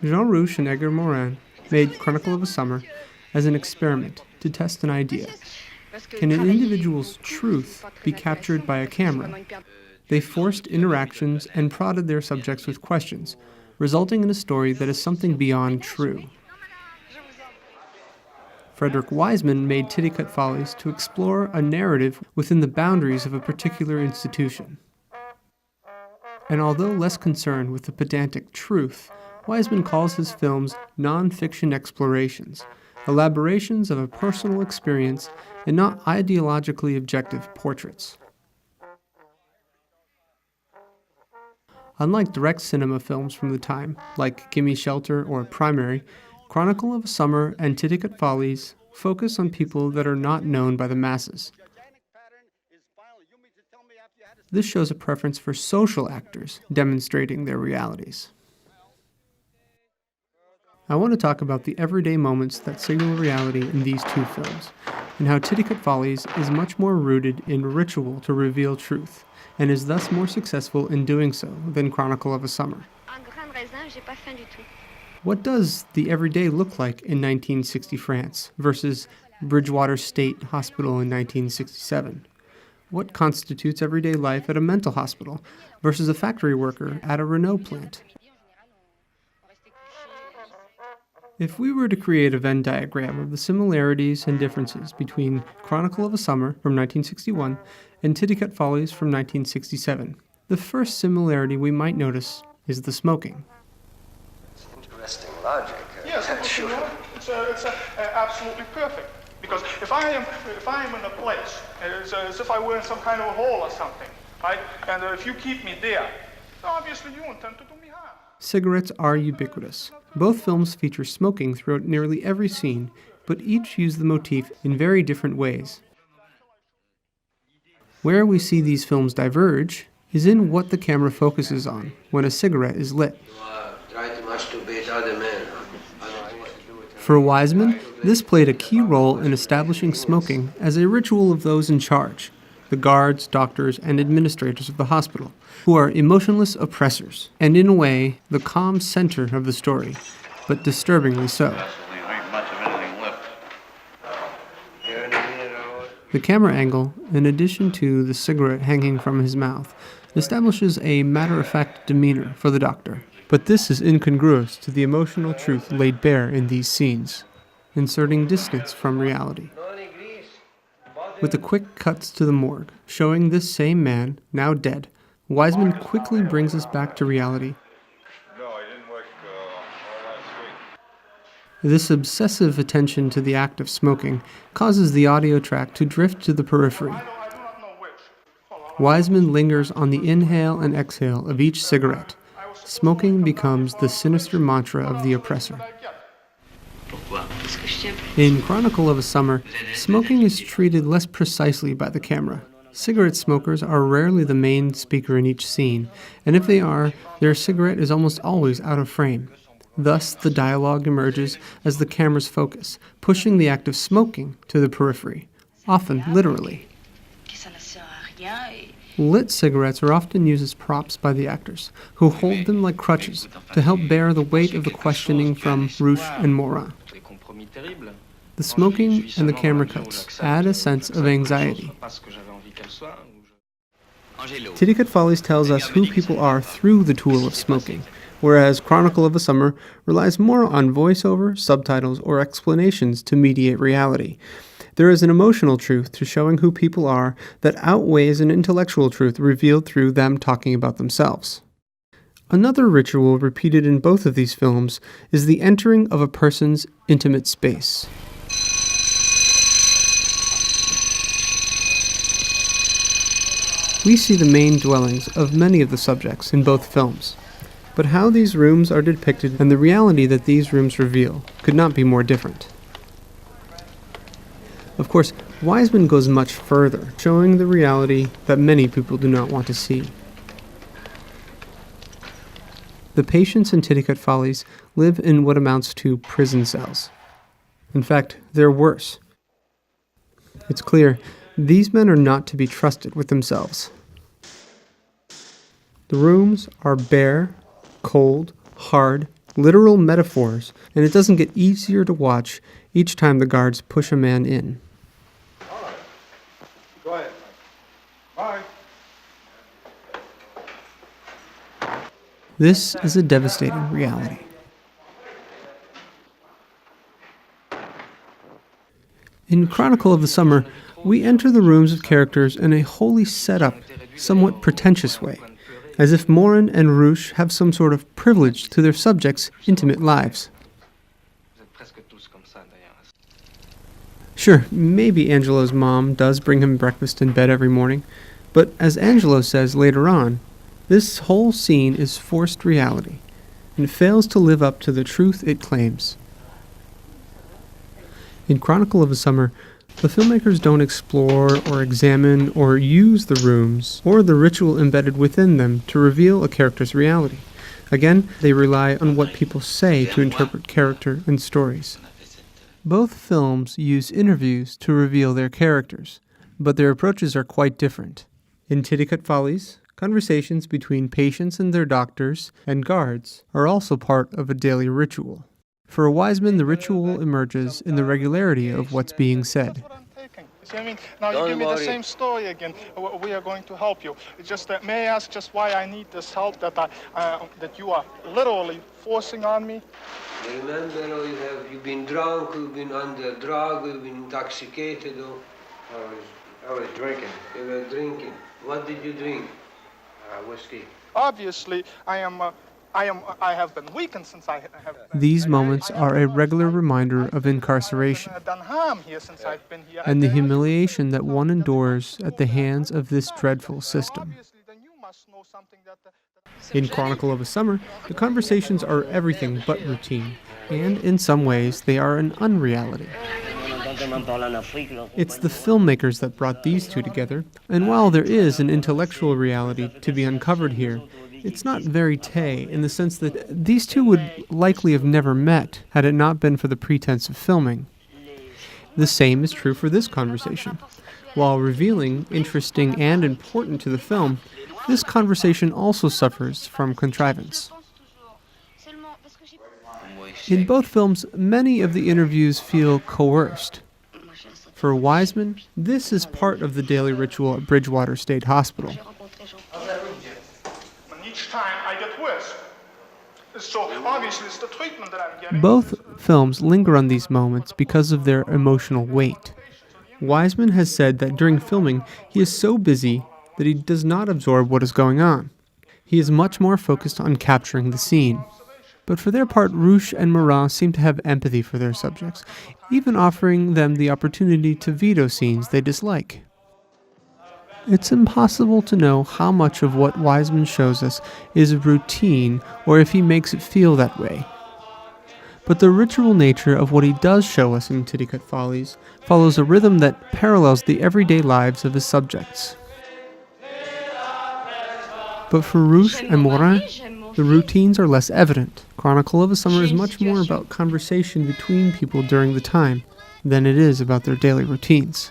Jean Rouch and Edgar Morin made Chronicle of a Summer as an experiment to test an idea. Can an individual's truth be captured by a camera? They forced interactions and prodded their subjects with questions, resulting in a story that is something beyond true. Frederick Wiseman made Titicut Follies to explore a narrative within the boundaries of a particular institution. And although less concerned with the pedantic truth, Wiseman calls his films non-fiction explorations, elaborations of a personal experience and not ideologically objective portraits. Unlike direct cinema films from the time, like Gimme Shelter or Primary, Chronicle of a Summer and Titicut Follies focus on people that are not known by the masses. This shows a preference for social actors demonstrating their realities. I want to talk about the everyday moments that signal reality in these two films, and how Titicut Follies is much more rooted in ritual to reveal truth, and is thus more successful in doing so than Chronicle of a Summer. What does the everyday look like in 1960 France versus Bridgewater State Hospital in 1967? What constitutes everyday life at a mental hospital versus a factory worker at a Renault plant? If we were to create a Venn diagram of the similarities and differences between Chronicle of a Summer from 1961 and Titicut Follies from 1967, the first similarity we might notice is the smoking. It's interesting logic. Yes, it's absolutely perfect. Because if I am in a place, it's as if I were in some kind of a hole or something, right? And if you keep me there, obviously you intend to do me harm. Cigarettes are ubiquitous. Both films feature smoking throughout nearly every scene, but each use the motif in very different ways. Where we see these films diverge is in what the camera focuses on when a cigarette is lit. Try to masturbate other men. For Wiseman, this played a key role in establishing smoking as a ritual of those in charge, the guards, doctors, and administrators of the hospital, who are emotionless oppressors, and in a way, the calm center of the story, but disturbingly so. The camera angle, in addition to the cigarette hanging from his mouth, establishes a matter-of-fact demeanor for the doctor. But this is incongruous to the emotional truth laid bare in these scenes, inserting distance from reality. With the quick cuts to the morgue, showing this same man, now dead, Wiseman quickly brings us back to reality. This obsessive attention to the act of smoking causes the audio track to drift to the periphery. Wiseman lingers on the inhale and exhale of each cigarette. Smoking becomes the sinister mantra of the oppressor. In Chronicle of a Summer, smoking is treated less precisely by the camera. Cigarette smokers are rarely the main speaker in each scene, and if they are, their cigarette is almost always out of frame. Thus, the dialogue emerges as the camera's focus, pushing the act of smoking to the periphery, often literally. Lit cigarettes are often used as props by the actors, who hold them like crutches to help bear the weight of the questioning from Rouch and Morin. The smoking and the camera cuts add a sense of anxiety. Titicut Follies tells us who people are through the tool of smoking, whereas Chronicle of a Summer relies more on voiceover, subtitles, or explanations to mediate reality. There is an emotional truth to showing who people are that outweighs an intellectual truth revealed through them talking about themselves. Another ritual repeated in both of these films is the entering of a person's intimate space. We see the main dwellings of many of the subjects in both films, but how these rooms are depicted and the reality that these rooms reveal could not be more different. Of course, Wiseman goes much further, showing the reality that many people do not want to see. The patients in Titicut Follies live in what amounts to prison cells. In fact, they're worse. It's clear these men are not to be trusted with themselves. The rooms are bare, cold, hard, literal metaphors, and it doesn't get easier to watch each time the guards push a man in. All right. Go ahead. Bye. This is a devastating reality. In Chronicle of the Summer, we enter the rooms of characters in a wholly set-up, somewhat pretentious way, as if Morin and Rouche have some sort of privilege to their subjects' intimate lives. Sure, maybe Angelo's mom does bring him breakfast in bed every morning, but as Angelo says later on, this whole scene is forced reality, and fails to live up to the truth it claims. In Chronicle of a Summer, the filmmakers don't explore or examine or use the rooms or the ritual embedded within them to reveal a character's reality. Again, they rely on what people say to interpret character and stories. Both films use interviews to reveal their characters, but their approaches are quite different. In Titicut Follies, conversations between patients and their doctors and guards are also part of a daily ritual. For Wiseman, the ritual emerges in the regularity of what's being said. That's what I'm taking. See what I mean? Now you give me the same story again. We are going to help you. It's just may I ask just why I need this help that that you are literally forcing on me? Remember, you've been drunk, you've been under drug, you've been intoxicated. I was drinking. You were drinking. What did you drink? Whiskey. Obviously, I have been weakened since I have. These moments are a regular reminder of incarceration Done harm here since I've been here. and the humiliation that one endures at the hands of this dreadful system. Obviously, then you must know something that. In Chronicle of a Summer, the conversations are everything but routine, and in some ways they are an unreality. It's the filmmakers that brought these two together, and while there is an intellectual reality to be uncovered here, it's not verité in the sense that these two would likely have never met had it not been for the pretense of filming. The same is true for this conversation. While revealing, interesting, and important to the film, this conversation also suffers from contrivance. In both films, many of the interviews feel coerced. For Wiseman, this is part of the daily ritual at Bridgewater State Hospital. And each time I get worse. So obviously it's the treatment that I'm getting. Both films linger on these moments because of their emotional weight. Wiseman has said that during filming, he is so busy that he does not absorb what is going on. He is much more focused on capturing the scene. But for their part, Rouche and Morin seem to have empathy for their subjects, even offering them the opportunity to veto scenes they dislike. It's impossible to know how much of what Wiseman shows us is routine or if he makes it feel that way. But the ritual nature of what he does show us in Titicut Follies follows a rhythm that parallels the everyday lives of his subjects. But for Rouche and Morin, the routines are less evident. Chronicle of a Summer is much more about conversation between people during the time than it is about their daily routines.